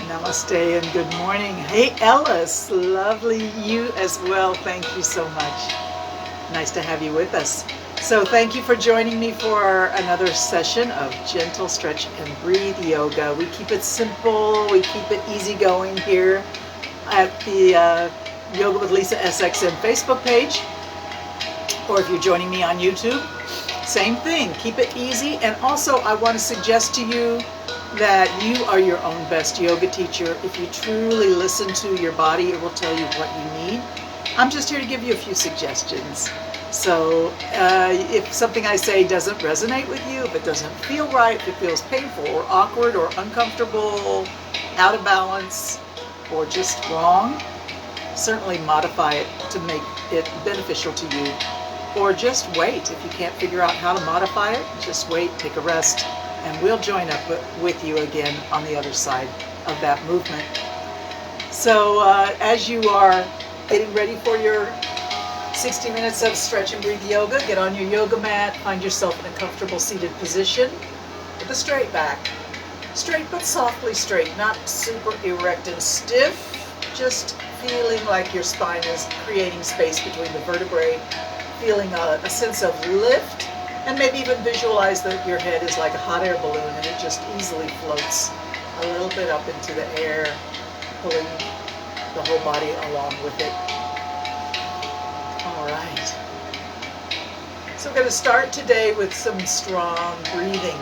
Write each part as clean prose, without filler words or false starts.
Namaste and good morning. Hey Ellis, lovely you as well. Thank you so much. Nice to have you with us. So thank you for joining me for another session of gentle stretch and breathe yoga. We keep it simple, we keep it easygoing here at the Yoga with Lisa SXM Facebook page. Or if you're joining me on YouTube, same thing, keep it easy. And also I want to suggest to you that you are your own best yoga teacher. If you truly listen to your body, it will tell you what you need. I'm just here to give you a few suggestions. So if something I say doesn't resonate with you, if it doesn't feel right, if it feels painful or awkward or uncomfortable, out of balance, or just wrong, certainly modify it to make it beneficial to you. Or just wait. If you can't figure out how to modify it, just wait, take a rest, and we'll join up with you again on the other side of that movement. So as you are getting ready for your 60 minutes of stretch and breathe yoga, get on your yoga mat, find yourself in a comfortable seated position with a straight back. Straight but softly straight, not super erect and stiff, just feeling like your spine is creating space between the vertebrae, feeling a sense of lift. And maybe even visualize that your head is like a hot air balloon and it just easily floats a little bit up into the air, pulling the whole body along with it. All right. So we're going to start today with some strong breathing.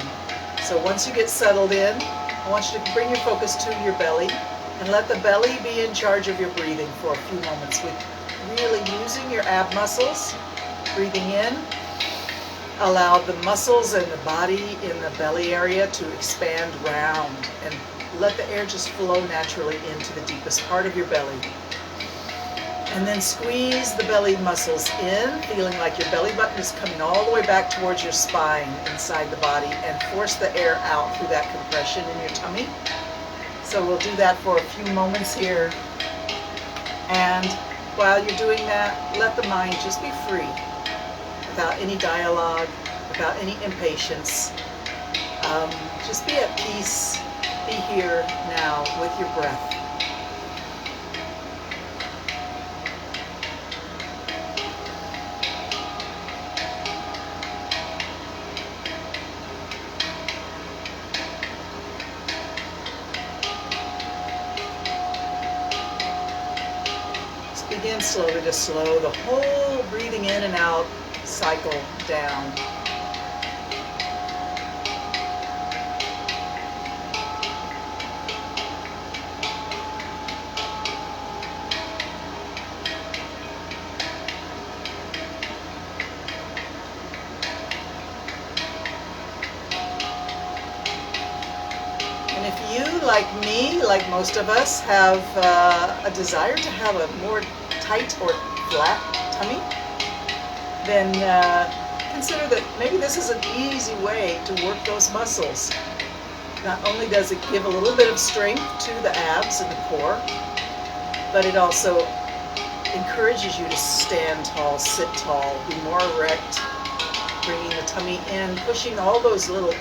So once you get settled in, I want you to bring your focus to your belly and let the belly be in charge of your breathing for a few moments with really using your ab muscles, breathing in. Allow the muscles and the body in the belly area to expand round and let the air just flow naturally into the deepest part of your belly. And then squeeze the belly muscles in, feeling like your belly button is coming all the way back towards your spine inside the body, and force the air out through that compression in your tummy. So we'll do that for a few moments here. And while you're doing that, let the mind just be free. Without any dialogue, without any impatience. Just be at peace, be here now with your breath. Just begin slowly to slow the whole breathing in and out cycle down. And if you, like me, like most of us, have a desire to have a more tight or flat tummy, then consider that maybe this is an easy way to work those muscles. Not only does it give a little bit of strength to the abs and the core, but it also encourages you to stand tall, sit tall, be more erect, bringing the tummy in, pushing all those little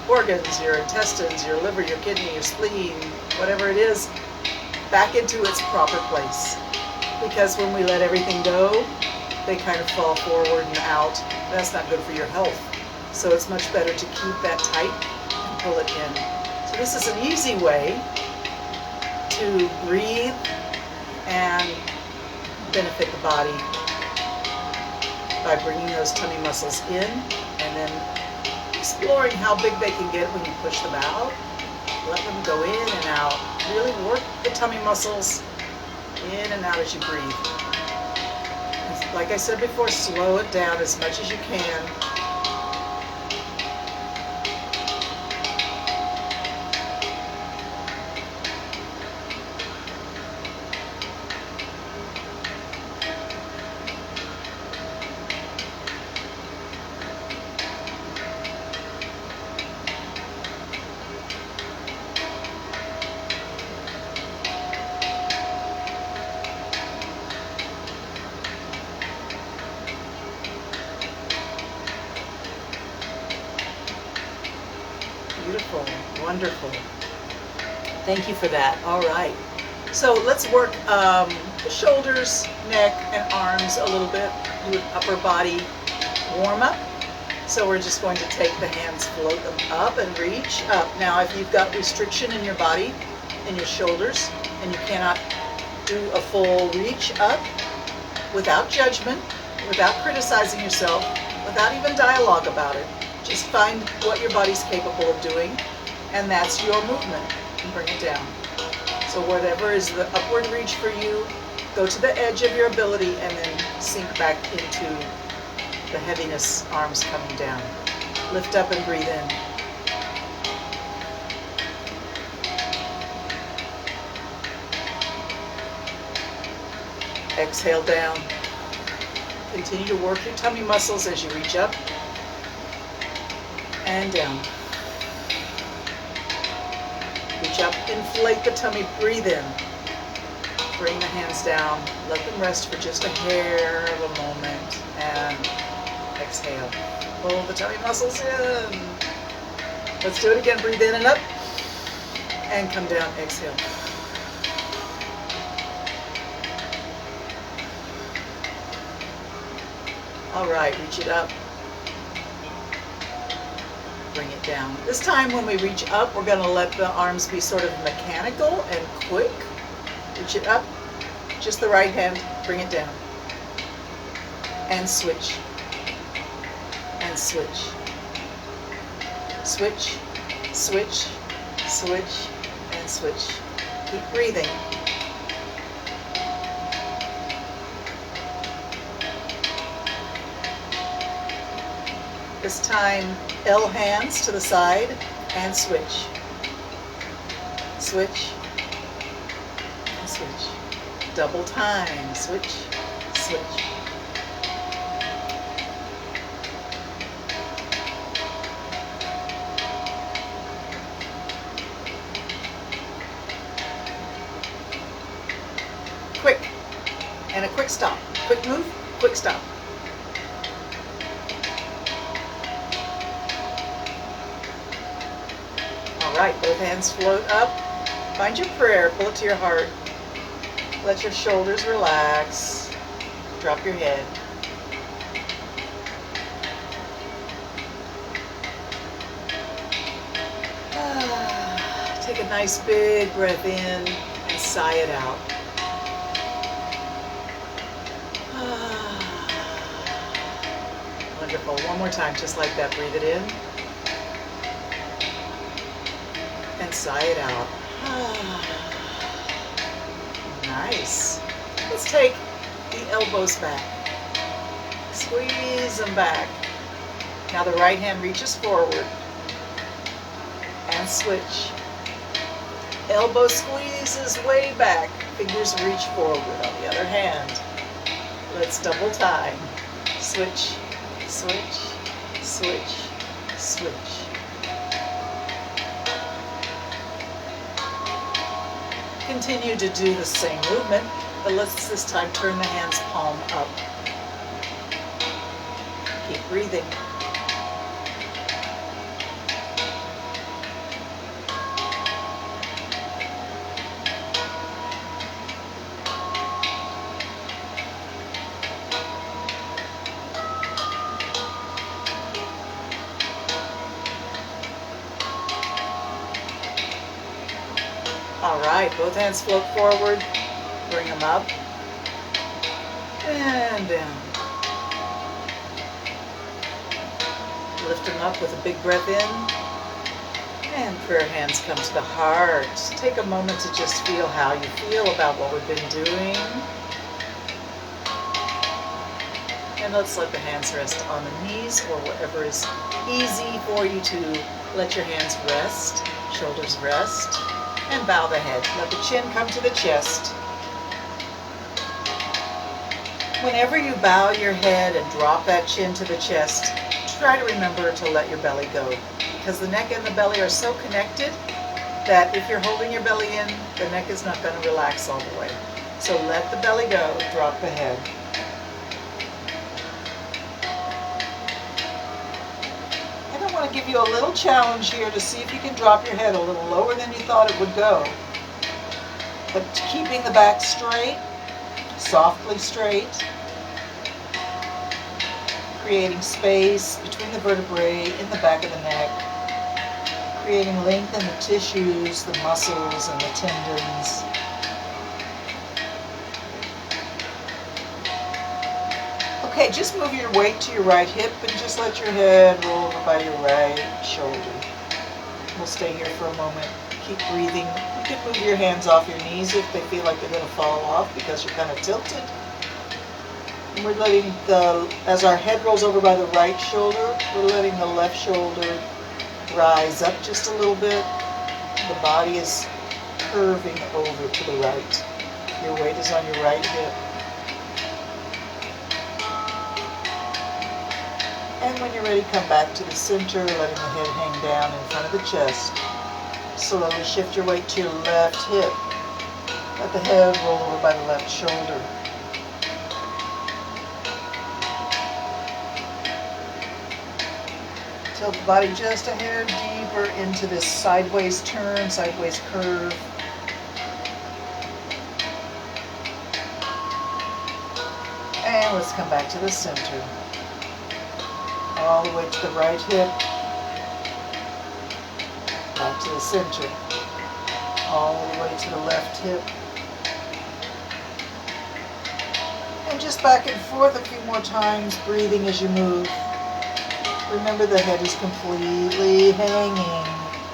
organs, your intestines, your liver, your kidney, your spleen, whatever it is, back into its proper place. Because when we let everything go, they kind of fall forward and out. That's not good for your health. So it's much better to keep that tight and pull it in. So this is an easy way to breathe and benefit the body by bringing those tummy muscles in and then exploring how big they can get when you push them out. Let them go in and out. Really work the tummy muscles in and out as you breathe. Like I said before, slow it down as much as you can. Beautiful, wonderful. Thank you for that. All right. So let's work the shoulders, neck, and arms a little bit. Do an upper body warm up. So we're just going to take the hands, float them up and reach up. Now if you've got restriction in your body, in your shoulders, and you cannot do a full reach up, without judgment, without criticizing yourself, without even dialogue about it, just find what your body's capable of doing, and that's your movement, and bring it down. So whatever is the upward reach for you, go to the edge of your ability and then sink back into the heaviness, arms coming down. Lift up and breathe in. Exhale down. Continue to work your tummy muscles as you reach up and down. Reach up, inflate the tummy, breathe in. Bring the hands down, let them rest for just a hair of a moment, and exhale. Pull the tummy muscles in. Let's do it again. Breathe in and up, and come down. Exhale. All right, reach it up. Bring it down. This time when we reach up, we're going to let the arms be sort of mechanical and quick. Reach it up, just the right hand, bring it down. And switch. And switch. Switch, switch, switch, and switch. Keep breathing. This time, L hands to the side and switch. Switch. Switch. Double time. Switch, switch. Quick. And a quick stop. Quick move, quick stop. All right, both hands float up. Find your prayer, pull it to your heart. Let your shoulders relax. Drop your head. Take a nice big breath in and sigh it out. Wonderful. One more time, just like that. Breathe it in and sigh it out. Nice. Let's take the elbows back. Squeeze them back. Now the right hand reaches forward and switch. Elbow squeezes way back. Fingers reach forward on the other hand. Let's double time. Switch, switch, switch, switch. Continue to do the same movement, but let's this time turn the hands palm up. Keep breathing. All right, both hands float forward, bring them up and down. Lift them up with a big breath in, and prayer hands come to the heart. Take a moment to just feel how you feel about what we've been doing. And let's let the hands rest on the knees or wherever is easy for you to let your hands rest, shoulders rest. And bow the head. Let the chin come to the chest. Whenever you bow your head and drop that chin to the chest, try to remember to let your belly go. Because the neck and the belly are so connected that if you're holding your belly in, the neck is not going to relax all the way. So let the belly go, drop the head. I don't want to give you a little challenge here to see if you can drop your head a little lower than you thought it would go. But keeping the back straight, softly straight, creating space between the vertebrae in the back of the neck, creating length in the tissues, the muscles, and the tendons. Okay, just move your weight to your right hip and just let your head roll over by your right shoulder. We'll stay here for a moment. Keep breathing. You can move your hands off your knees if they feel like they're going to fall off because you're kind of tilted. And we're letting as our head rolls over by the right shoulder, we're letting the left shoulder rise up just a little bit. The body is curving over to the right. Your weight is on your right hip. And when you're ready, come back to the center, letting the head hang down in front of the chest. Slowly shift your weight to your left hip. Let the head roll over by the left shoulder. Tilt the body just a hair deeper into this sideways turn, sideways curve. And let's come back to the center. All the way to the right hip. Back to the center. All the way to the left hip. And just back and forth a few more times, breathing as you move. Remember, the head is completely hanging.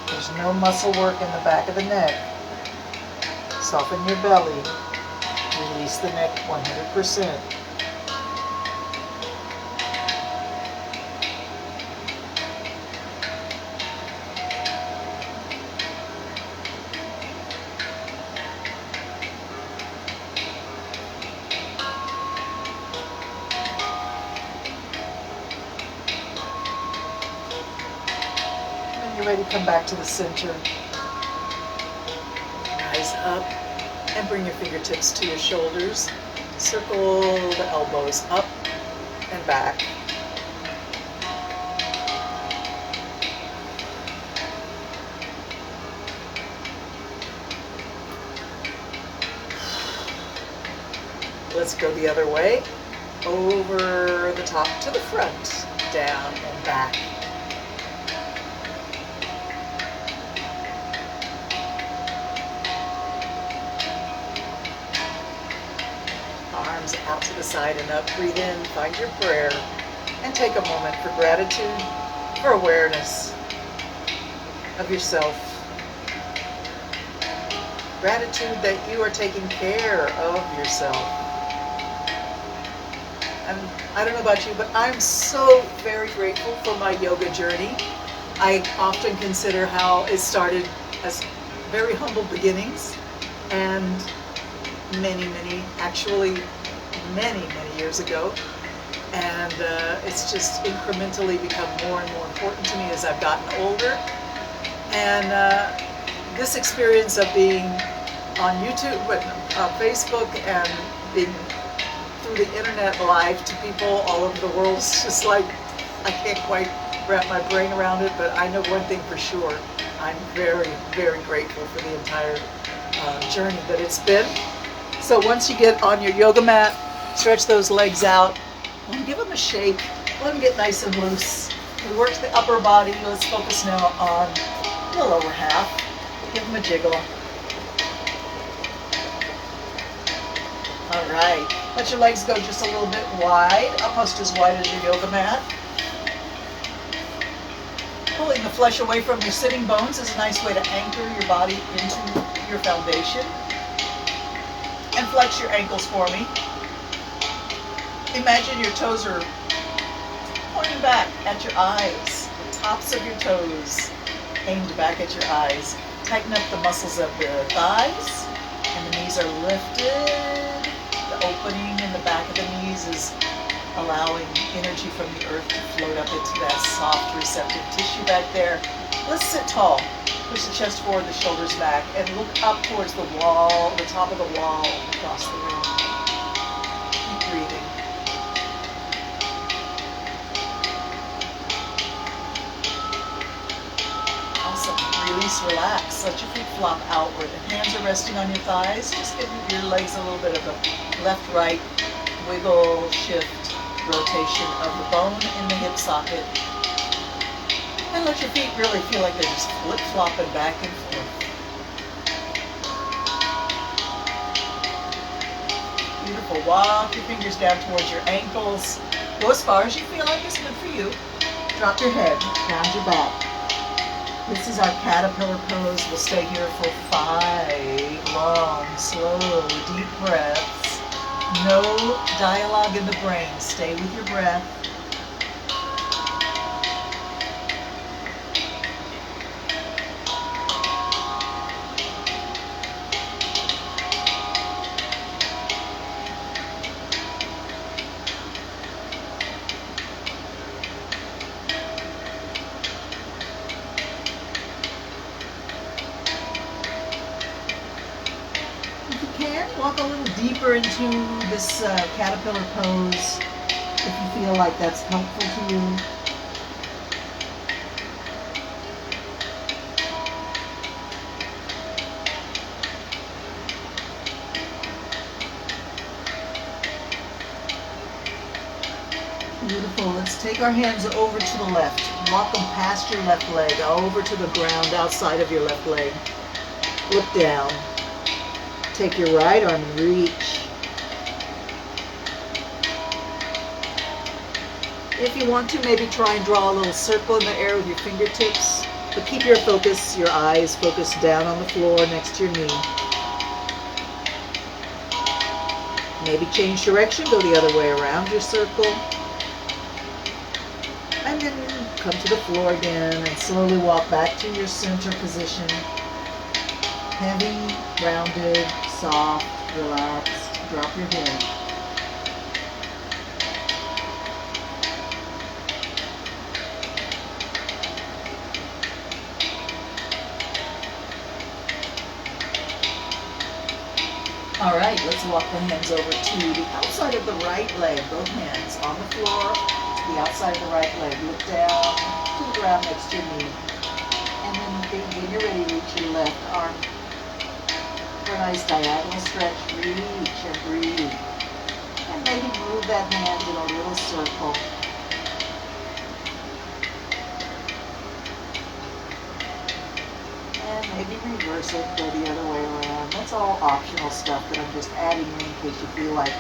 There's no muscle work in the back of the neck. Soften your belly. Release the neck 100%. Ready, come back to the center. Rise up and bring your fingertips to your shoulders. Circle the elbows up and back. Let's go the other way. Over the top to the front, down and back. Arms out to the side and up. Breathe in, find your prayer, and take a moment for gratitude, for awareness of yourself. Gratitude that you are taking care of yourself. And I don't know about you, but I'm so very grateful for my yoga journey. I often consider how it started as very humble beginnings, and many years ago, and it's just incrementally become more and more important to me as I've gotten older. And this experience of being on YouTube and Facebook and being through the internet live to people all over the world, it's just like I can't quite wrap my brain around it, but I know one thing for sure. I'm very, very grateful for the entire journey that it's been. So once you get on your yoga mat, stretch those legs out and give them a shake. Let them get nice and loose. We worked the upper body. Let's focus now on the lower half. Give them a jiggle. All right. Let your legs go just a little bit wide, almost as wide as your yoga mat. Pulling the flesh away from your sitting bones is a nice way to anchor your body into your foundation. And flex your ankles for me. Imagine your toes are pointing back at your eyes. The tops of your toes aimed back at your eyes. Tighten up the muscles of the thighs, and the knees are lifted. The opening in the back of the knees is allowing energy from the earth to float up into that soft, receptive tissue back there. Let's sit tall. Push the chest forward, the shoulders back, and look up towards the wall, the top of the wall across the room. Keep breathing. release, relax. Let your feet flop outward. Hands are resting on your thighs. Just give your legs a little bit of a left-right wiggle, shift, rotation of the bone in the hip socket. And let your feet really feel like they're just flip-flopping back and forth. Beautiful. Walk your fingers down towards your ankles. Go as far as you feel like is good for you. Drop your head, round your back. This is our caterpillar pose. We'll stay here for 5 long, slow, deep breaths. No dialogue in the brain. Stay with your breath. Walk a little deeper into this caterpillar pose if you feel like that's helpful to you. Beautiful. Let's take our hands over to the left. Walk them past your left leg, over to the ground outside of your left leg. Look down. Take your right arm and reach. If you want to, maybe try and draw a little circle in the air with your fingertips, but keep your focus, your eyes focused down on the floor next to your knee. Maybe change direction, go the other way around your circle. And then come to the floor again and slowly walk back to your center position. Heavy, rounded, soft, relaxed. Drop your head. All right, let's walk the hands over to the outside of the right leg. Both hands on the floor to the outside of the right leg. Look down to the ground next to your knee. And then when you're ready, reach your left arm for a nice diagonal stretch. Reach and breathe. And maybe move that hand in a little circle. And maybe reverse it, go the other way around. That's all optional stuff that I'm just adding in case you feel like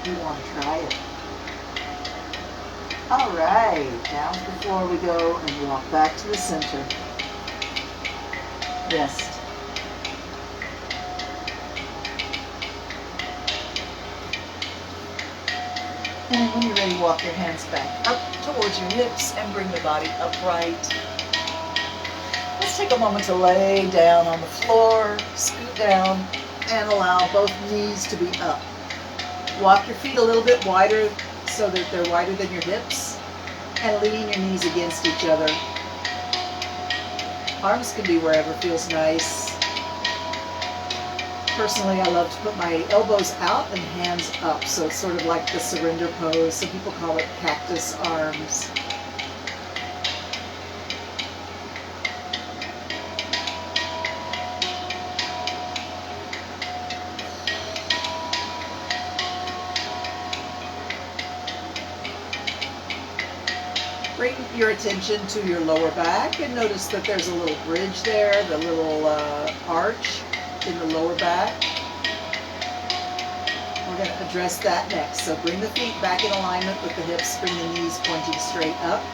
you want to try it. All right, down to the floor we go and walk back to the center. Rest. And when you're ready, walk your hands back up towards your hips and bring the body upright. Let's take a moment to lay down on the floor, scoot down, and allow both knees to be up. Walk your feet a little bit wider so that they're wider than your hips, and lean your knees against each other. Arms can be wherever feels nice. Personally, I love to put my elbows out and hands up, so it's sort of like the surrender pose. Some people call it cactus arms. Bring your attention to your lower back and notice that there's a little bridge there, the little arch in the lower back. We're going to address that next. So bring the feet back in alignment with the hips, bring the knees pointing straight up,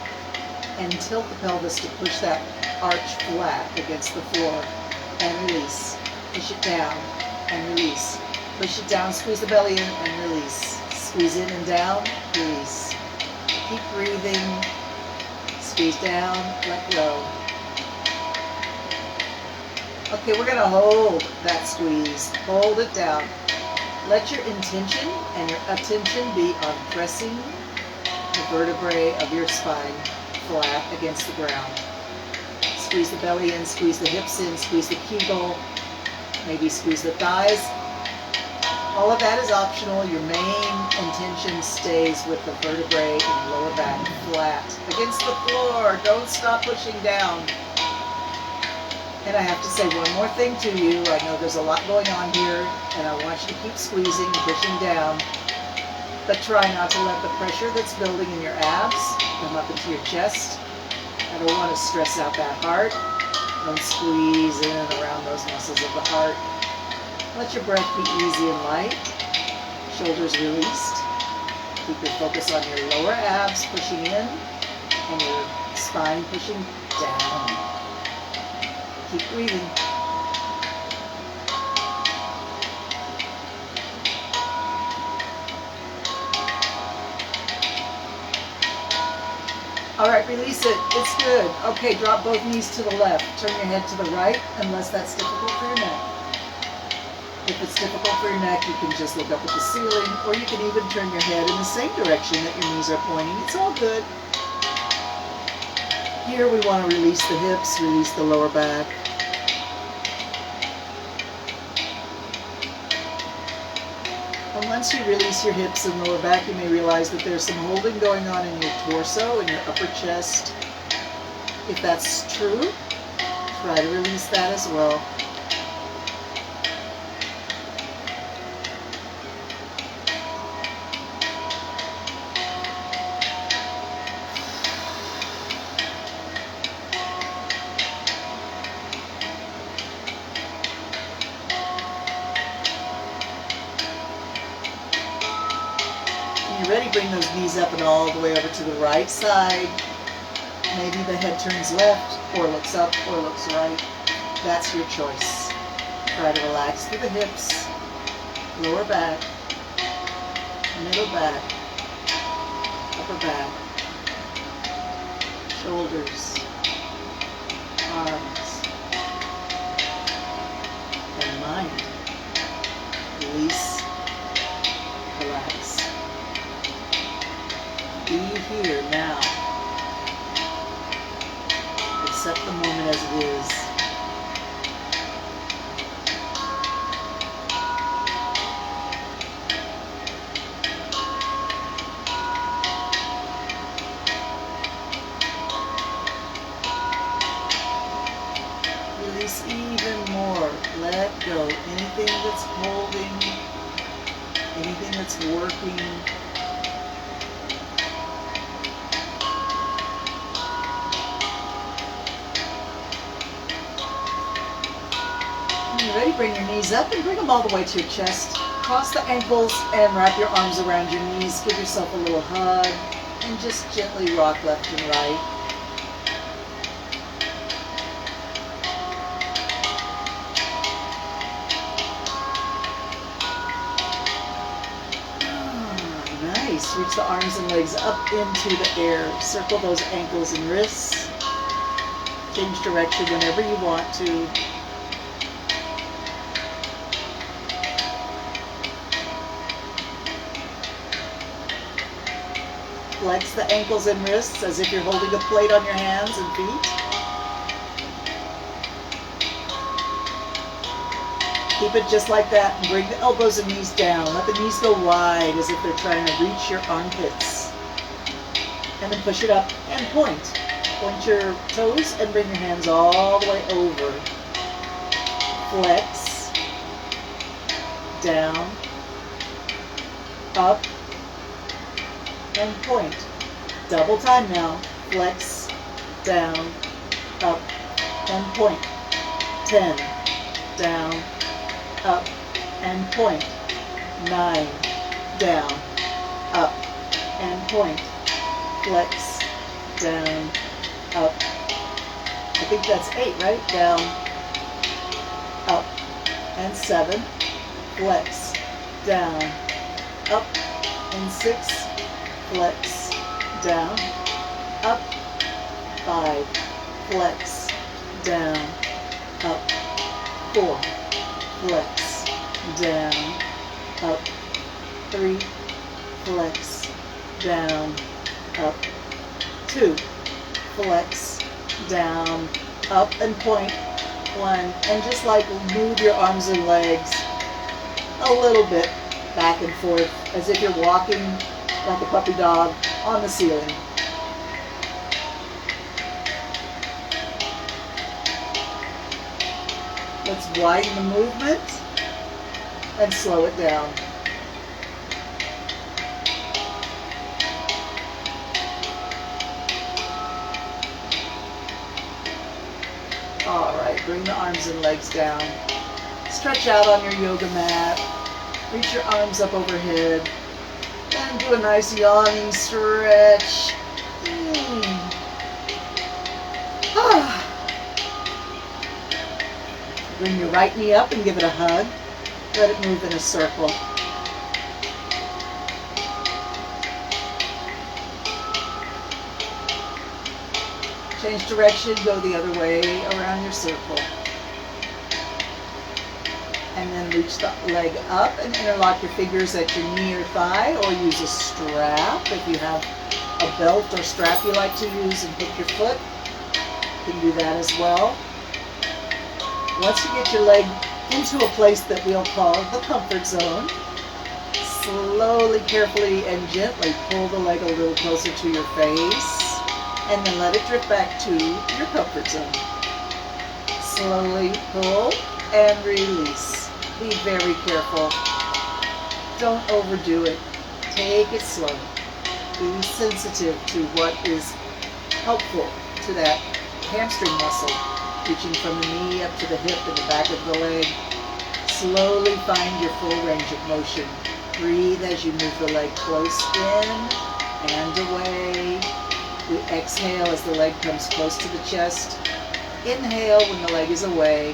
and tilt the pelvis to push that arch flat against the floor, and release. Push it down and release. Push it down, squeeze the belly in and release. Squeeze in and down, release. Keep breathing. Squeeze down, let go. Okay, we're going to hold that squeeze. Hold it down. Let your intention and your attention be on pressing the vertebrae of your spine flat against the ground. Squeeze the belly in, squeeze the hips in, squeeze the kegel, maybe squeeze the thighs. All of that is optional. Your main intention stays with the vertebrae in the lower back flat against the floor. Don't stop pushing down. And I have to say one more thing to you. I know there's a lot going on here, and I want you to keep squeezing and pushing down, but try not to let the pressure that's building in your abs come up into your chest. I don't want to stress out that heart. Don't squeeze in and around those muscles of the heart. Let your breath be easy and light. Shoulders released. Keep your focus on your lower abs pushing in and your spine pushing down. Keep breathing. All right, release it. It's good. Okay, drop both knees to the left. Turn your head to the right, unless that's difficult for your neck. If it's difficult for your neck, you can just look up at the ceiling, or you can even turn your head in the same direction that your knees are pointing. It's all good. Here we want to release the hips, release the lower back. And once you release your hips and lower back, you may realize that there's some holding going on in your torso and your upper chest. If that's true, try to release that as well. Ready, bring those knees up and all the way over to the right side. Maybe the head turns left or looks up or looks right. That's your choice. Try to relax through the hips, lower back, middle back, upper back, shoulders, arms, and mind. Release, relax. Be here now. Accept the moment as it is. Release even more. Let go. Anything that's holding, anything that's working. Ready? Bring your knees up and bring them all the way to your chest. Cross the ankles and wrap your arms around your knees. Give yourself a little hug and just gently rock left and right. Nice. Reach the arms and legs up into the air. Circle those ankles and wrists. Change direction whenever you want to. Flex the ankles and wrists as if you're holding a plate on your hands and feet. Keep it just like that and bring the elbows and knees down. Let the knees go wide as if they're trying to reach your armpits. And then push it up and point. Point your toes and bring your hands all the way over. Flex. Down. Up. And point. Double time now. Flex, down, up, and point. 10, down, up, and point. 9, down, up, and point. Flex, down, up. I think that's 8, right? Down, up, and 7. Flex, down, up, and 6. Flex, down, up, 5, flex, down, up, 4, flex, down, up, 3, flex, down, up, 2, flex, down, up, and point, 1, and just like move your arms and legs a little bit back and forth as if you're walking like a puppy dog on the ceiling. Let's widen the movement and slow it down. All right, bring the arms and legs down. Stretch out on your yoga mat. Reach your arms up overhead. And do a nice yawning stretch. Bring your right knee up and give it a hug. Let it move in a circle. Change direction, go the other way around your circle. And then reach the leg up and interlock your fingers at your knee or thigh, or use a strap. If you have a belt or strap you like to use and hook your foot, you can do that as well. Once you get your leg into a place that we'll call the comfort zone, slowly, carefully, and gently pull the leg a little closer to your face, and then let it drift back to your comfort zone. Slowly pull and release. Be very careful. Don't overdo it. Take it slow. Be sensitive to what is helpful to that hamstring muscle, reaching from the knee up to the hip and the back of the leg. Slowly find your full range of motion. Breathe as you move the leg close in and away. We exhale as the leg comes close to the chest. Inhale when the leg is away.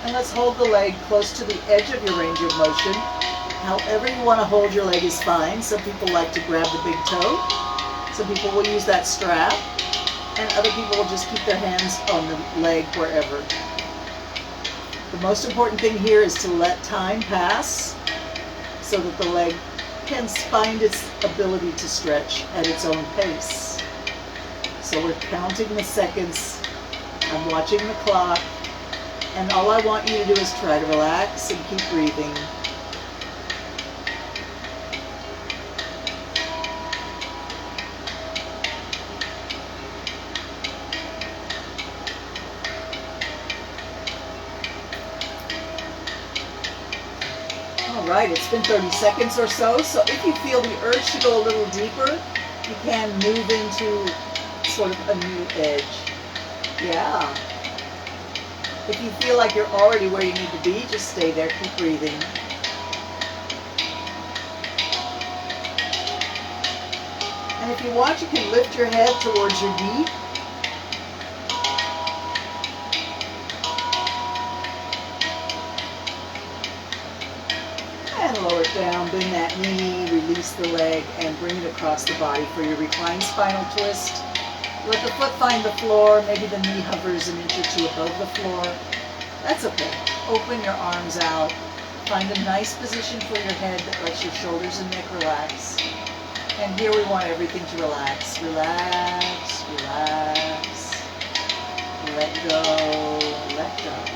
And let's hold the leg close to the edge of your range of motion. However you want to hold your leg is fine. Some people like to grab the big toe. Some people will use that strap. And other people will just keep their hands on the leg wherever. The most important thing here is to let time pass so that the leg can find its ability to stretch at its own pace. So we're counting the seconds. I'm watching the clock. And all I want you to do is try to relax and keep breathing. All right, it's been 30 seconds or so. So if you feel the urge to go a little deeper, you can move into sort of a new edge. Yeah. If you feel like you're already where you need to be, just stay there, keep breathing. And if you want, you can lift your head towards your knee. And lower it down, bend that knee, release the leg, and bring it across the body for your reclined spinal twist. Let the foot find the floor. Maybe the knee hovers an inch or two above the floor. That's okay. Open your arms out. Find a nice position for your head that lets your shoulders and neck relax. And here we want everything to relax. Relax, relax. Let go, let go.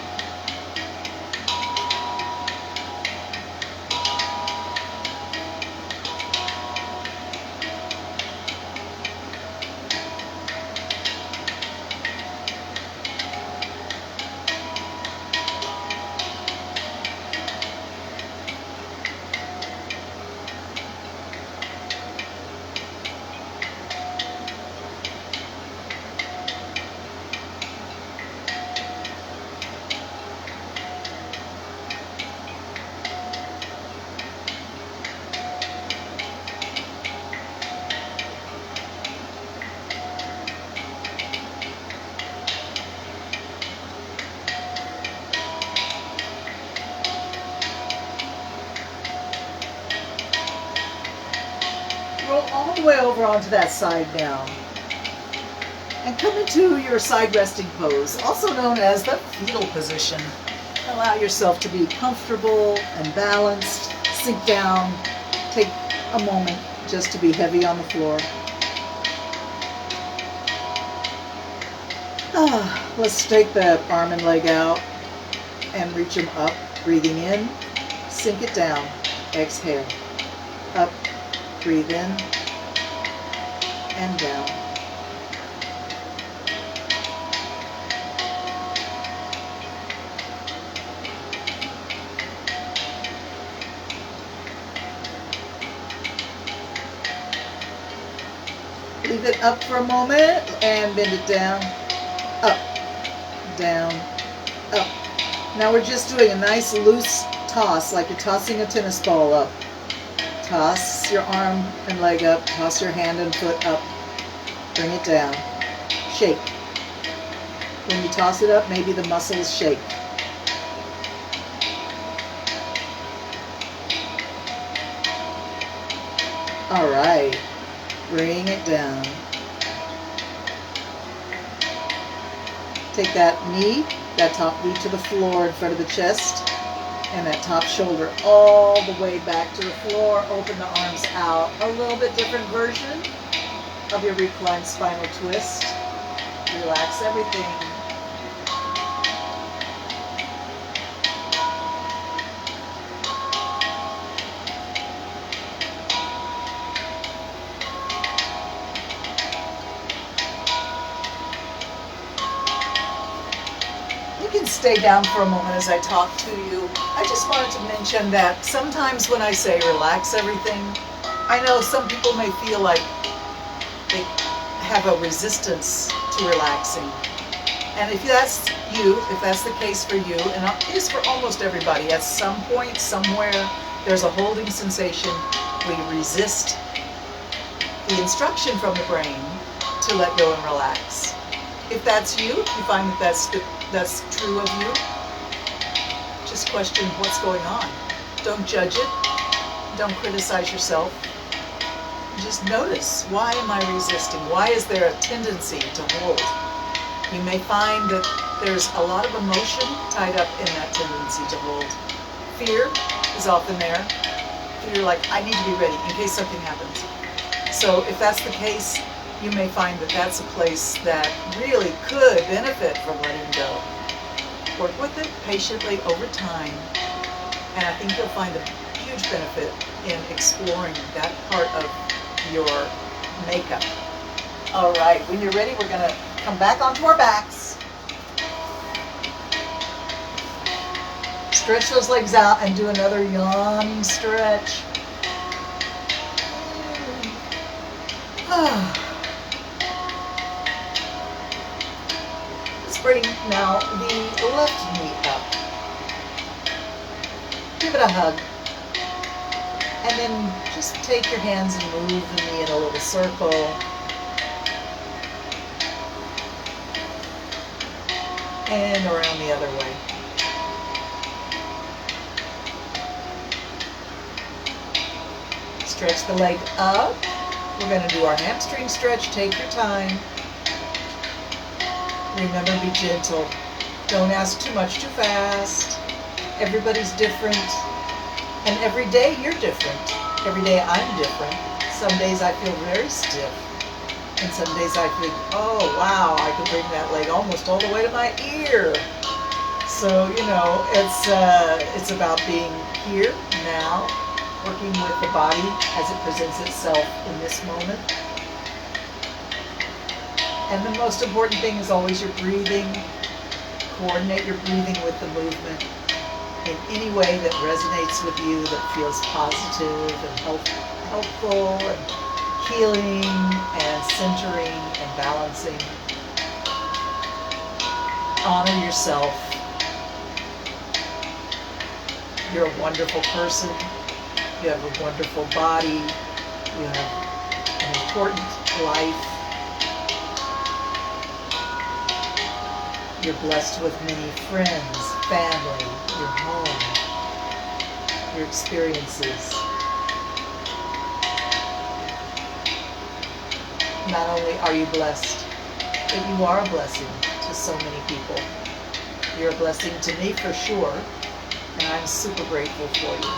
Roll all the way over onto that side now. And come into your side resting pose, also known as the fetal position. Allow yourself to be comfortable and balanced. Sink down. Take a moment just to be heavy on the floor. Let's take the arm and leg out and reach them up. Breathing in, sink it down. Exhale. Up. Breathe in and down. Leave it up for a moment and bend it down, up, down, up. Now we're just doing a nice loose toss, like you're tossing a tennis ball up. Toss your arm and leg up, toss your hand and foot up, bring it down, shake. When you toss it up, maybe the muscles shake. All right. Bring it down. Take that knee, that top knee to the floor in front of the chest, and that top shoulder all the way back to the floor. Open the arms out. A little bit different version of your reclined spinal twist. Relax everything. Stay down for a moment as I talk to you. I just wanted to mention that sometimes when I say relax everything, I know some people may feel like they have a resistance to relaxing. And if that's you, if that's the case for you, and it is for almost everybody, at some point, somewhere, there's a holding sensation. We resist the instruction from the brain to let go and relax. If that's you, you find that that's true of you, just question what's going on. Don't judge it. Don't criticize yourself. Just notice, why am I resisting? Why is there a tendency to hold? You may find that there's a lot of emotion tied up in that tendency to hold. Fear is often there. Fear, like, I need to be ready in case something happens. So if that's the case, you may find that that's a place that really could benefit from letting go. Work with it patiently over time, and I think you'll find a huge benefit in exploring that part of your makeup. All right, when you're ready, we're going to come back onto our backs. Stretch those legs out and do another yawning stretch. Bring now the left knee up. Give it a hug. And then just take your hands and move the knee in a little circle. And around the other way. Stretch the leg up. We're going to do our hamstring stretch. Take your time. Remember, be gentle. Don't ask too much too fast. Everybody's different. And every day you're different. Every day I'm different. Some days I feel very stiff. And some days I think, oh wow, I can bring that leg almost all the way to my ear. So, you know, it's about being here, now, working with the body as it presents itself in this moment. And the most important thing is always your breathing. Coordinate your breathing with the movement in any way that resonates with you, that feels positive and helpful and healing and centering and balancing. Honor yourself. You're a wonderful person. You have a wonderful body. You have an important life. You're blessed with many friends, family, your home, your experiences. Not only are you blessed, but you are a blessing to so many people. You're a blessing to me for sure, and I'm super grateful for you.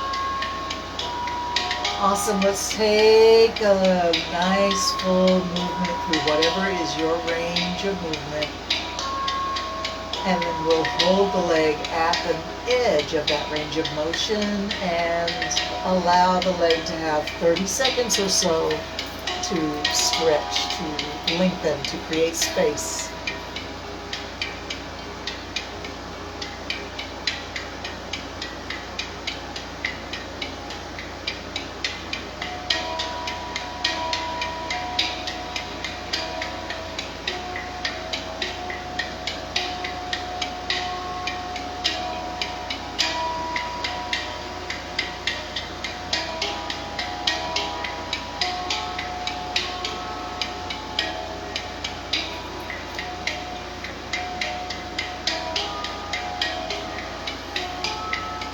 Awesome. Let's take a nice full movement through whatever is your range of movement. And then we'll hold the leg at the edge of that range of motion and allow the leg to have 30 seconds or so to stretch, to lengthen, to create space.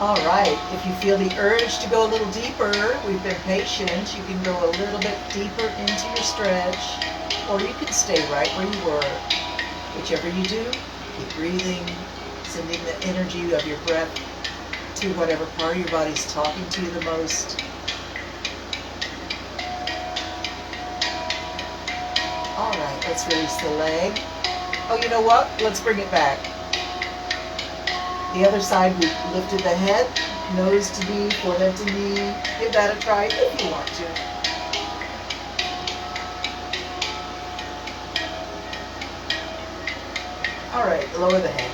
All right, if you feel the urge to go a little deeper, we've been patient, you can go a little bit deeper into your stretch, or you can stay right where you were. Whichever you do, keep breathing, sending the energy of your breath to whatever part of your body's talking to you the most. All right, let's release the leg. Oh, you know what? Let's bring it back. The other side, we lifted the head, nose to knee, forehead to knee. Give that a try if you want to. All right, lower the head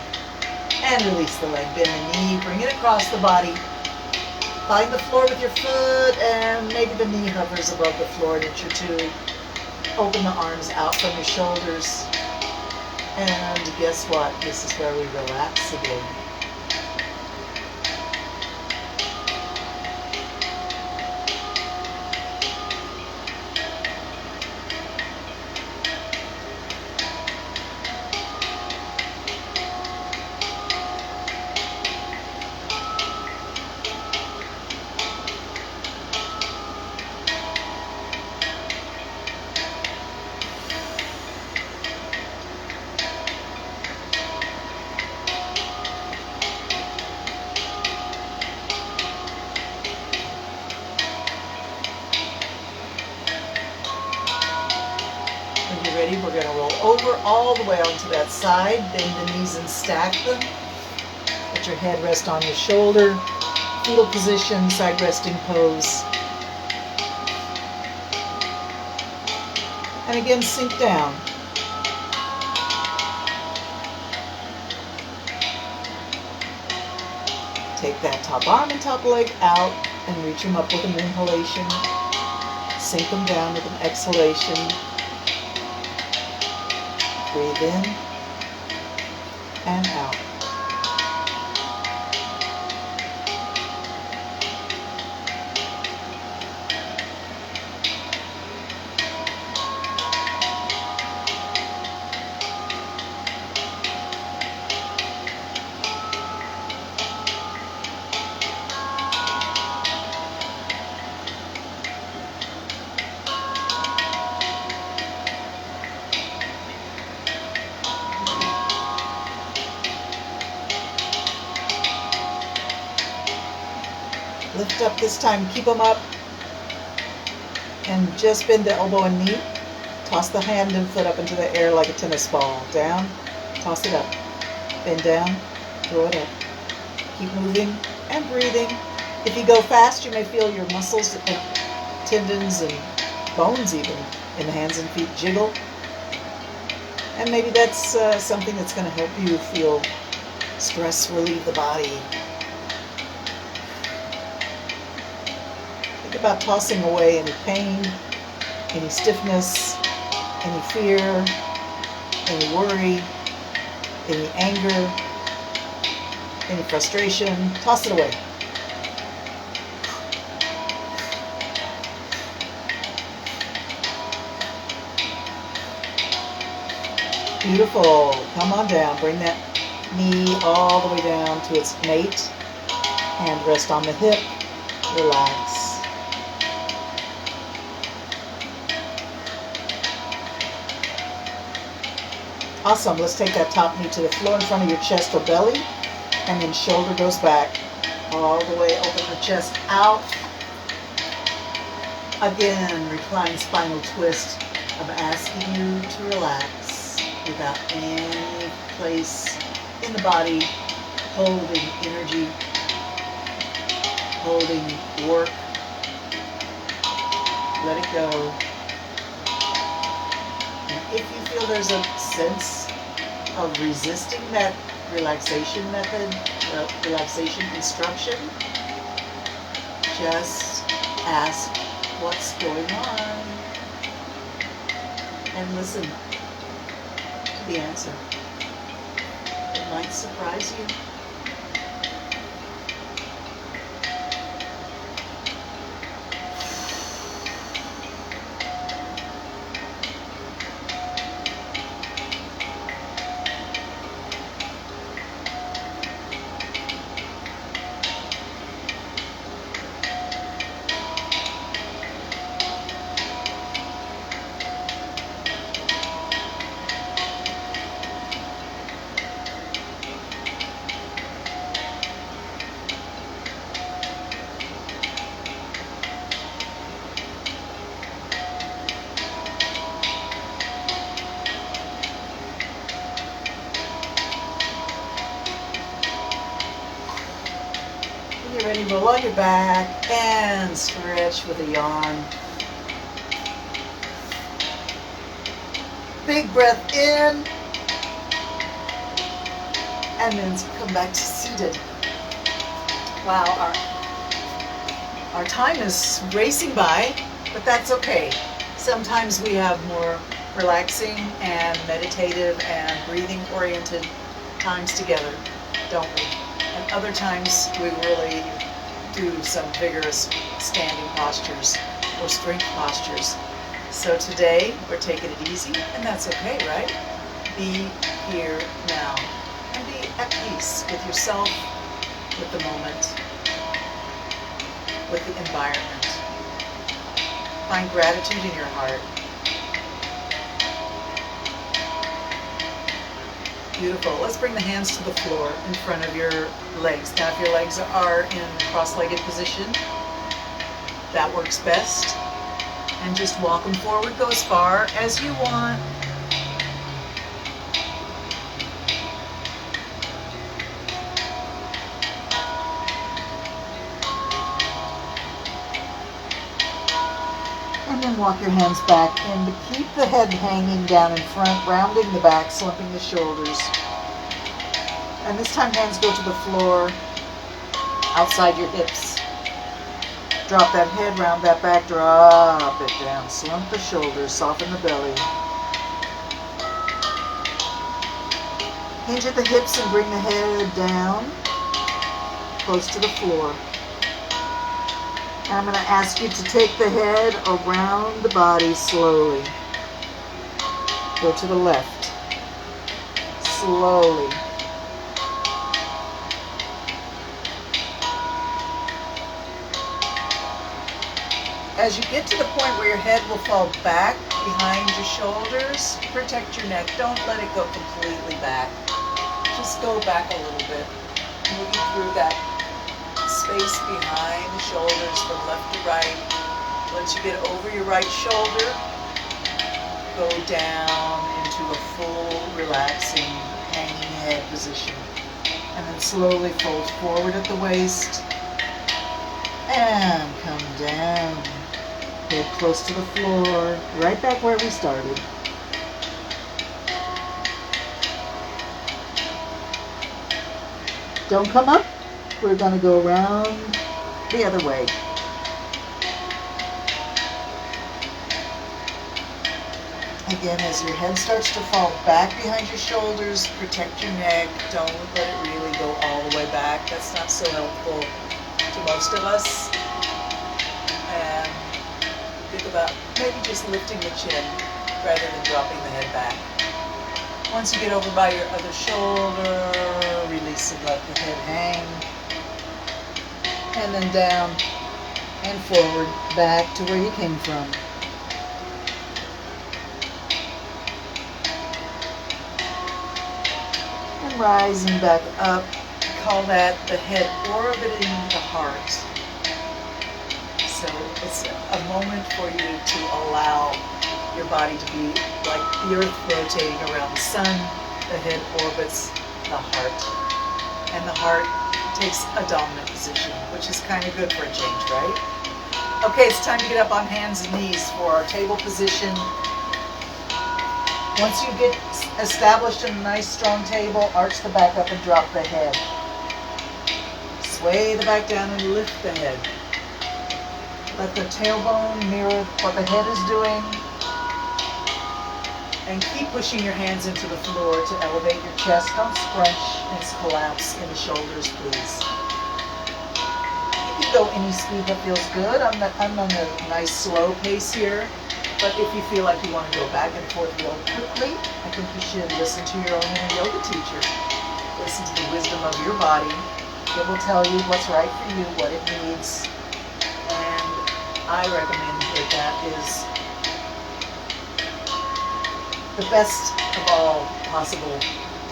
and release the leg. Bend the knee, bring it across the body. Find the floor with your foot, and maybe the knee hovers above the floor an inch or two. Open the arms out from your shoulders. And guess what? This is where we relax again. Ready? We're going to roll over all the way onto that side, bend the knees and stack them. Let your head rest on your shoulder, fetal position, side resting pose. And again, sink down. Take that top arm and top leg out and reach them up with an inhalation. Sink them down with an exhalation. Breathe in and out. Lift up this time, keep them up, and just bend the elbow and knee. Toss the hand and foot up into the air like a tennis ball. Down, toss it up, bend down, throw it up. Keep moving and breathing. If you go fast, you may feel your muscles and tendons and bones even in the hands and feet jiggle. And maybe that's something that's going to help you feel stress relieve the body. Think about tossing away any pain, any stiffness, any fear, any worry, any anger, any frustration. Toss it away. Beautiful. Come on down. Bring that knee all the way down to its mate. Hand rest on the hip. Relax. Awesome. Let's take that top knee to the floor in front of your chest or belly, and then shoulder goes back all the way. Open the chest out. Again, recline spinal twist. I'm asking you to relax without any place in the body, holding energy, holding work. Let it go. And if you feel there's a sense of resisting that relaxation method, relaxation instruction, just ask what's going on and listen to the answer. It might surprise you. Get ready, roll on your back and stretch with a yawn. Big breath in, and then come back to seated. Wow, our time is racing by, but that's okay. Sometimes we have more relaxing and meditative and breathing oriented times together, don't we? And other times we really do some vigorous standing postures or strength postures. So today we're taking it easy, and that's okay, right? Be here now and be at peace with yourself, with the moment, with the environment. Find gratitude in your heart. Beautiful. Let's bring the hands to the floor in front of your legs. Now, if your legs are in cross-legged position, that works best. And just walk them forward. Go as far as you want. And then walk your hands back in, but keep the head hanging down in front, rounding the back, slumping the shoulders. And this time hands go to the floor, outside your hips. Drop that head, round that back, drop it down. Slump the shoulders, soften the belly. Hinge at the hips and bring the head down, close to the floor. And I'm going to ask you to take the head around the body slowly. Go to the left. Slowly. As you get to the point where your head will fall back behind your shoulders, protect your neck. Don't let it go completely back. Just go back a little bit. Moving through that space behind the shoulders from left to right. Once you get over your right shoulder, go down into a full, relaxing, hanging head position. And then slowly fold forward at the waist. And come down. Head close to the floor, right back where we started. Don't come up. We're going to go around the other way. Again, as your head starts to fall back behind your shoulders, protect your neck. Don't let it really go all the way back. That's not so helpful to most of us. And think about maybe just lifting the chin rather than dropping the head back. Once you get over by your other shoulder, release and let the head hang. And then down and forward, back to where you came from. And rising back up, call that the head orbiting the heart. So it's a moment for you to allow your body to be like the earth rotating around the sun. The head orbits the heart. And the heart takes a dominant position, which is kind of good for a change, right? Okay, it's time to get up on hands and knees for our table position. Once you get established in a nice strong table, arch the back up and drop the head. Sway the back down and lift the head. Let the tailbone mirror what the head is doing. And keep pushing your hands into the floor to elevate your chest. Don't scrunch and collapse in the shoulders, please. You can go any speed that feels good. I'm on a nice slow pace here. But if you feel like you want to go back and forth real quickly, I think you should listen to your own inner yoga teacher. Listen to the wisdom of your body. It will tell you what's right for you, what it needs. And I recommend that that is the best of all possible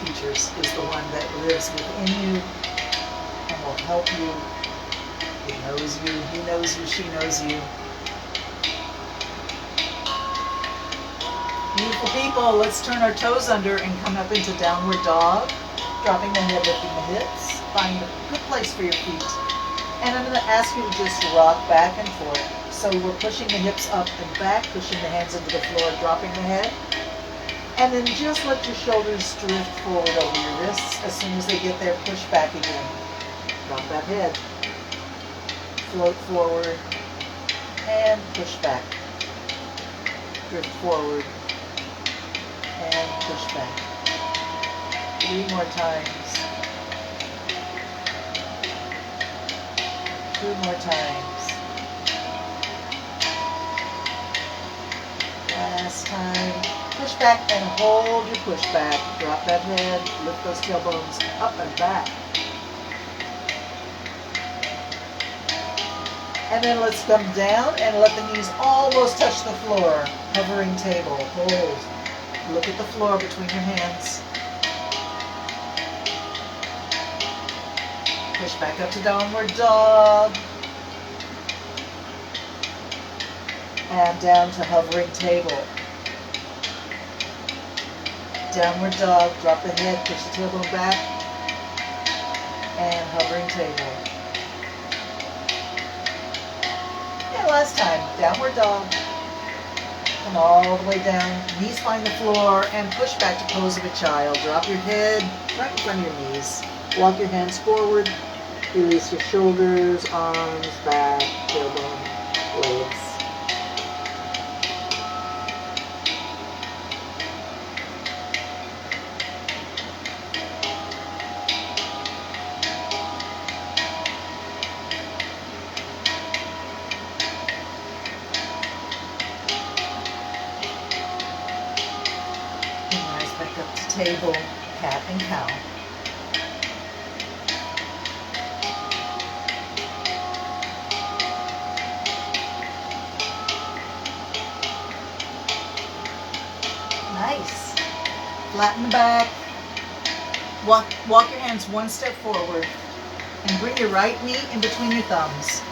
teachers, is the one that lives within you and will help you. He knows you, he knows you, she knows you. Beautiful people, let's turn our toes under and come up into downward dog, dropping the head, lifting the hips. Find a good place for your feet. And I'm going to ask you to just rock back and forth. So we're pushing the hips up and back, pushing the hands into the floor, dropping the head. And then just let your shoulders drift forward over your wrists. As soon as they get there, push back again. Drop that head. Float forward and push back. Drift forward and push back. 3 more times. 2 more times. Last time. Push back and hold your push back. Drop that head. Lift those tailbones up and back. And then let's come down and let the knees almost touch the floor. Hovering table. Hold. Look at the floor between your hands. Push back up to downward dog. And down to hovering table. Downward dog, drop the head, push the tailbone back. And hovering table. And last time, downward dog. Come all the way down, knees find the floor, and push back to pose of a child. Drop your head right in front of your knees. Walk your hands forward. Release your shoulders, arms, back, tailbone, legs. Table, cat and cow. Nice. Flatten the back. Walk your hands one step forward and bring your right knee in between your thumbs.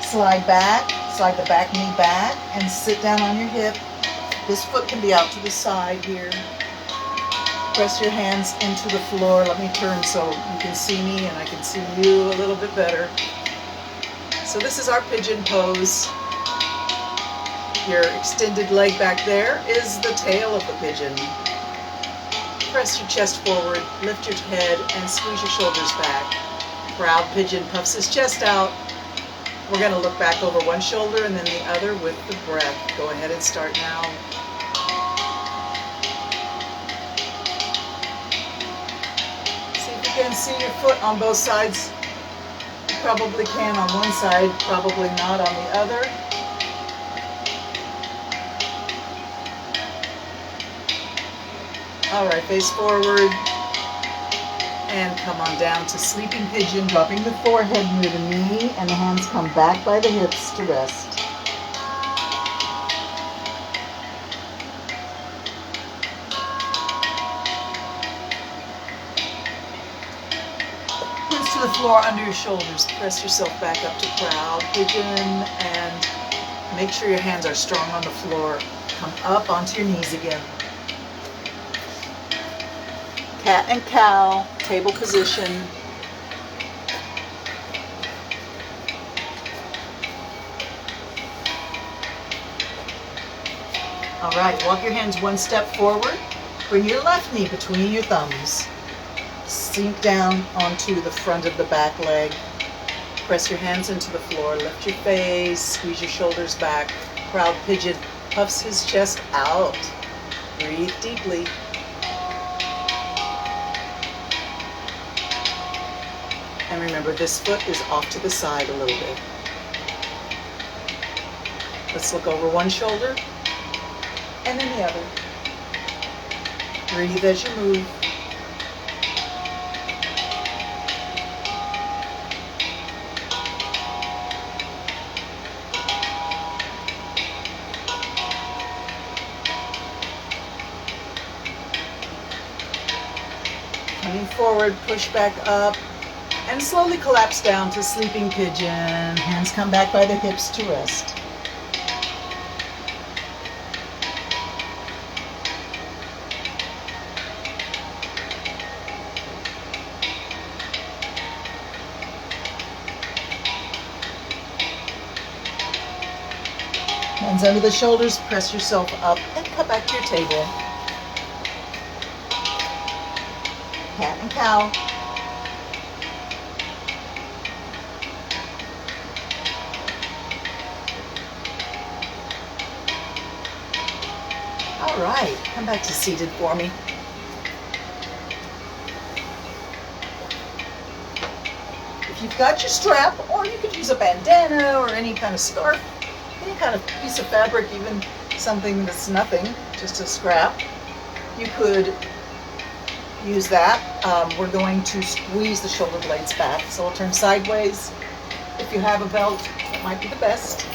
Slide back, slide the back knee back and sit down on your hip. This foot can be out to the side here. Press your hands into the floor. Let me turn so you can see me and I can see you a little bit better. So this is our pigeon pose. Your extended leg back there is the tail of the pigeon. Press your chest forward, lift your head, and squeeze your shoulders back. Proud pigeon puffs his chest out. We're going to look back over one shoulder and then the other with the breath. Go ahead and start now. See if you can see your foot on both sides. You probably can on one side, probably not on the other. All right, face forward. And come on down to sleeping pigeon, dropping the forehead near the knee, and the hands come back by the hips to rest. Hands to the floor under your shoulders. Press yourself back up to proud pigeon, and make sure your hands are strong on the floor. Come up onto your knees again. Cat and cow, table position. All right, walk your hands one step forward. Bring your left knee between your thumbs. Sink down onto the front of the back leg. Press your hands into the floor. Lift your face. Squeeze your shoulders back. Proud pigeon puffs his chest out. Breathe deeply. And remember, this foot is off to the side a little bit. Let's look over one shoulder and then the other. Breathe as you move. Coming forward, push back up, and slowly collapse down to sleeping pigeon. Hands come back by the hips to rest. Hands under the shoulders, press yourself up and come back to your table. Cat and cow. All right, come back to seated for me. If you've got your strap, or you could use a bandana or any kind of scarf, any kind of piece of fabric, even something that's nothing, just a scrap, you could use that. We're going to squeeze the shoulder blades back, so we'll turn sideways. If you have a belt, that might be the best,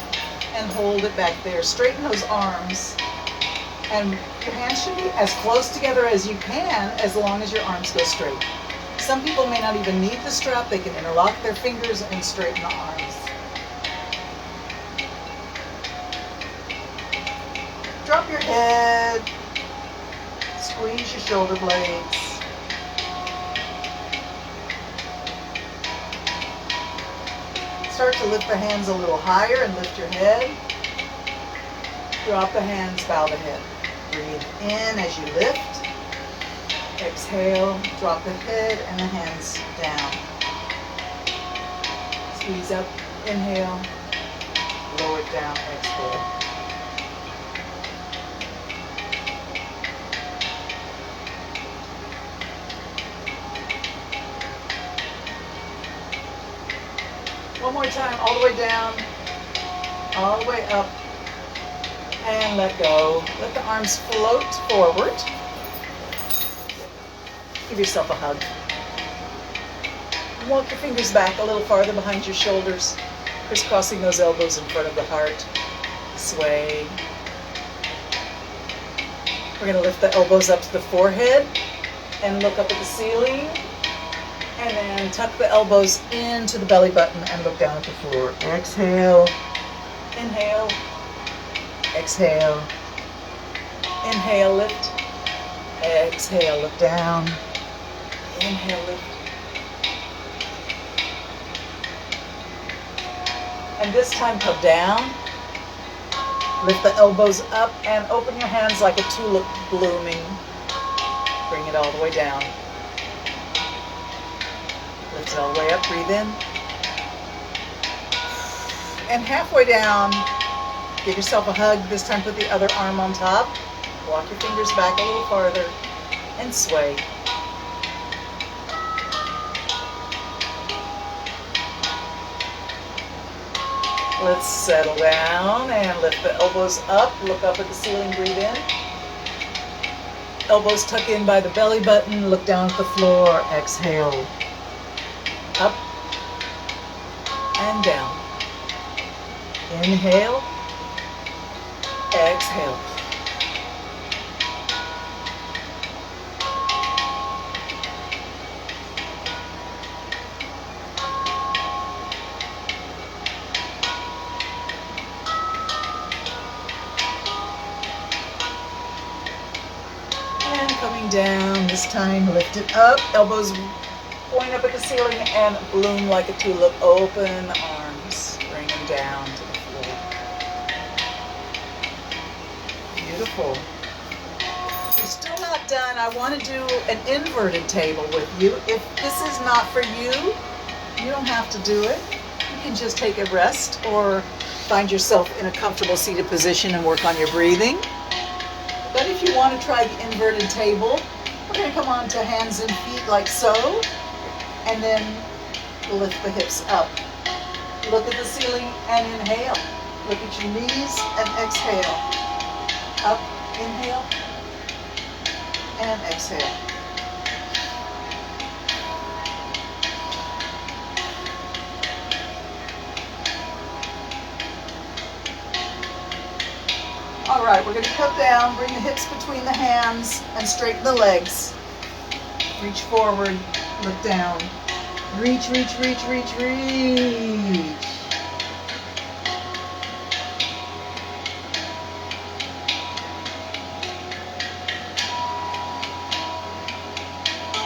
and hold it back there. Straighten those arms, and your hands should be as close together as you can, as long as your arms go straight. Some people may not even need the strap. They can interlock their fingers and straighten the arms. Drop your head, squeeze your shoulder blades. Start to lift the hands a little higher and lift your head. Drop the hands, bow the head. Breathe in as you lift. Exhale, drop the head and the hands down. Squeeze up, inhale, lower it down, exhale. One more time, all the way down, all the way up, and let go. Let the arms float forward. Give yourself a hug. Walk your fingers back a little farther behind your shoulders, crisscrossing those elbows in front of the heart. Sway. We're going to lift the elbows up to the forehead and look up at the ceiling. And then tuck the elbows into the belly button and look down at the floor. Exhale, inhale, exhale, inhale, lift, exhale, look down, inhale, lift. And this time come down, lift the elbows up and open your hands like a tulip blooming. Bring it all the way down. Lift it all the way up, breathe in. And halfway down, give yourself a hug. This time put the other arm on top. Walk your fingers back a little farther and sway. Let's settle down and lift the elbows up. Look up at the ceiling, breathe in. Elbows tuck in by the belly button. Look down at the floor, exhale. Up and down. Inhale, exhale. And coming Coming down, this time lift it up, elbows going up at the ceiling and bloom like a tulip. Open arms, bring them down to the floor. Beautiful. You're still not done. I want to do an inverted table with you. If this is not for you, you don't have to do it. You can just take a rest or find yourself in a comfortable seated position and work on your breathing. But if you want to try the inverted table, we're going to come on to hands and feet like so, and then lift the hips up. Look at the ceiling and inhale. Look at your knees and exhale. Up, inhale, and exhale. All right, we're going to come down, bring the hips between the hands, and straighten the legs. Reach forward, look down. Reach, reach, reach, reach, reach.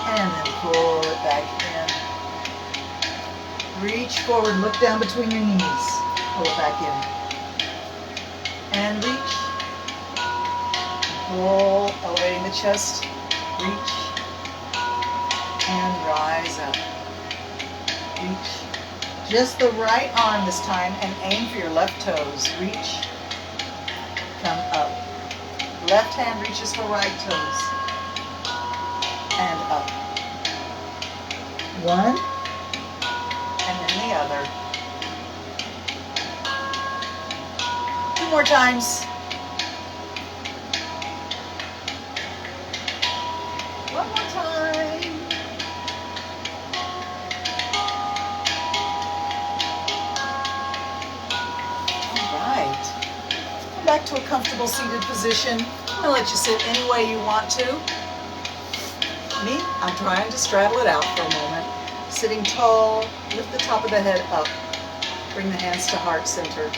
And then pull it back in. Reach forward, look down between your knees. Pull it back in. And reach. Pull, elevating the chest, reach, and rise up. Reach. Just the right arm this time, and aim for your left toes. Reach, come up. Left hand reaches for right toes, and up. One, and then the other. Two more times. One more time. All right. Come back to a comfortable seated position. I'm going to let you sit any way you want to. Me, I'm trying to straddle it out for a moment. Sitting tall, lift the top of the head up. Bring the hands to heart center.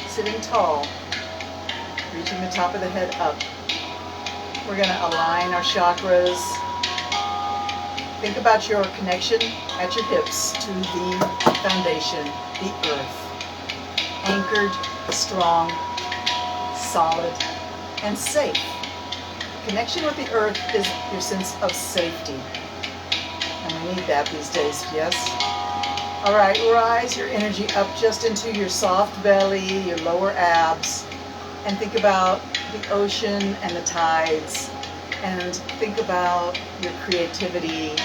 Sitting tall, reaching the top of the head up. We're going to align our chakras. Think about your connection at your hips to the foundation, the earth. Anchored, strong, solid, and safe. Connection with the earth is your sense of safety. And we need that these days, yes? All right, rise your energy up just into your soft belly, your lower abs, and think about the ocean and the tides, and think about your creativity,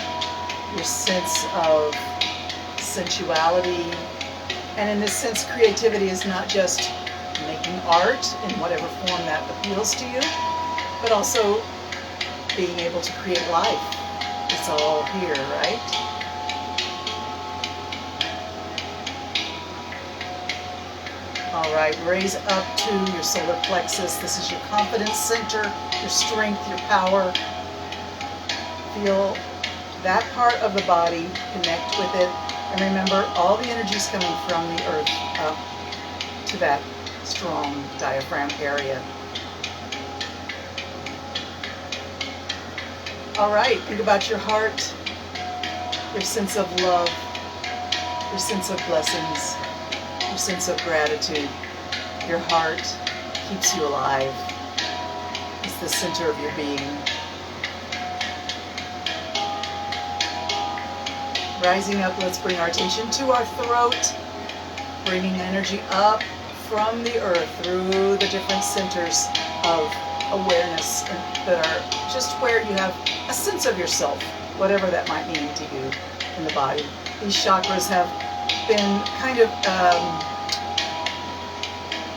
your sense of sensuality. And in this sense, creativity is not just making art in whatever form that appeals to you, but also being able to create life. It's all here, right? All right, raise up to your solar plexus. This is your confidence center, your strength, your power. Feel that part of the body, connect with it. And remember, all the energy is coming from the earth up to that strong diaphragm area. All right, think about your heart, your sense of love, your sense of blessings, your sense of gratitude. Your heart keeps you alive. It's the center of your being. Rising up, let's bring our attention to our throat, bringing energy up from the earth through the different centers of awareness that are just where you have a sense of yourself, whatever that might mean to you in the body. These chakras have been kind of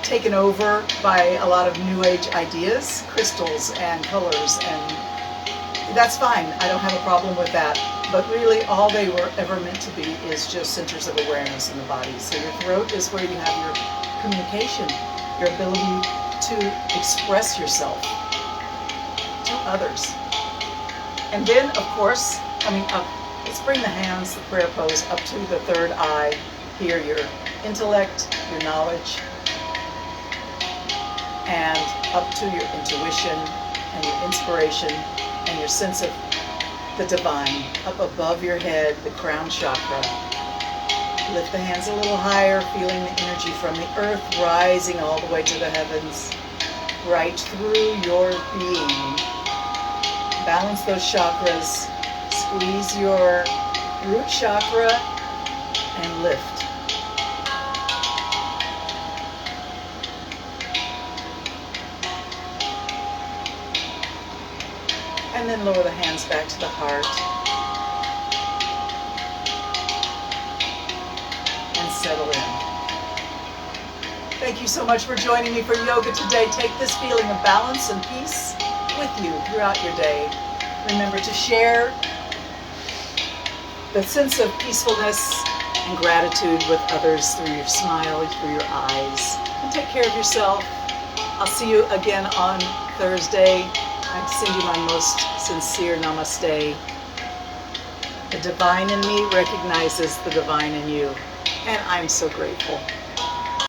taken over by a lot of new age ideas, crystals and colors, and that's fine. I don't have a problem with that. But really all they were ever meant to be is just centers of awareness in the body. So your throat is where you have your communication, your ability to express yourself to others. And then, of course, coming up, let's bring the hands, the prayer pose, up to the third eye. Here, your intellect, your knowledge, and up to your intuition and your inspiration. and your sense of the divine up above your head, the crown chakra. Lift the hands a little higher, feeling the energy from the earth rising all the way to the heavens, right through your being. Balance those chakras. Squeeze your root chakra and lift. And then lower the hands back to the heart. And settle in. Thank you so much for joining me for yoga today. Take this feeling of balance and peace with you throughout your day. Remember to share the sense of peacefulness and gratitude with others through your smile, through your eyes. And take care of yourself. I'll see you again on Thursday. I send you my most sincere namaste. The divine in me recognizes the divine in you, and I'm so grateful.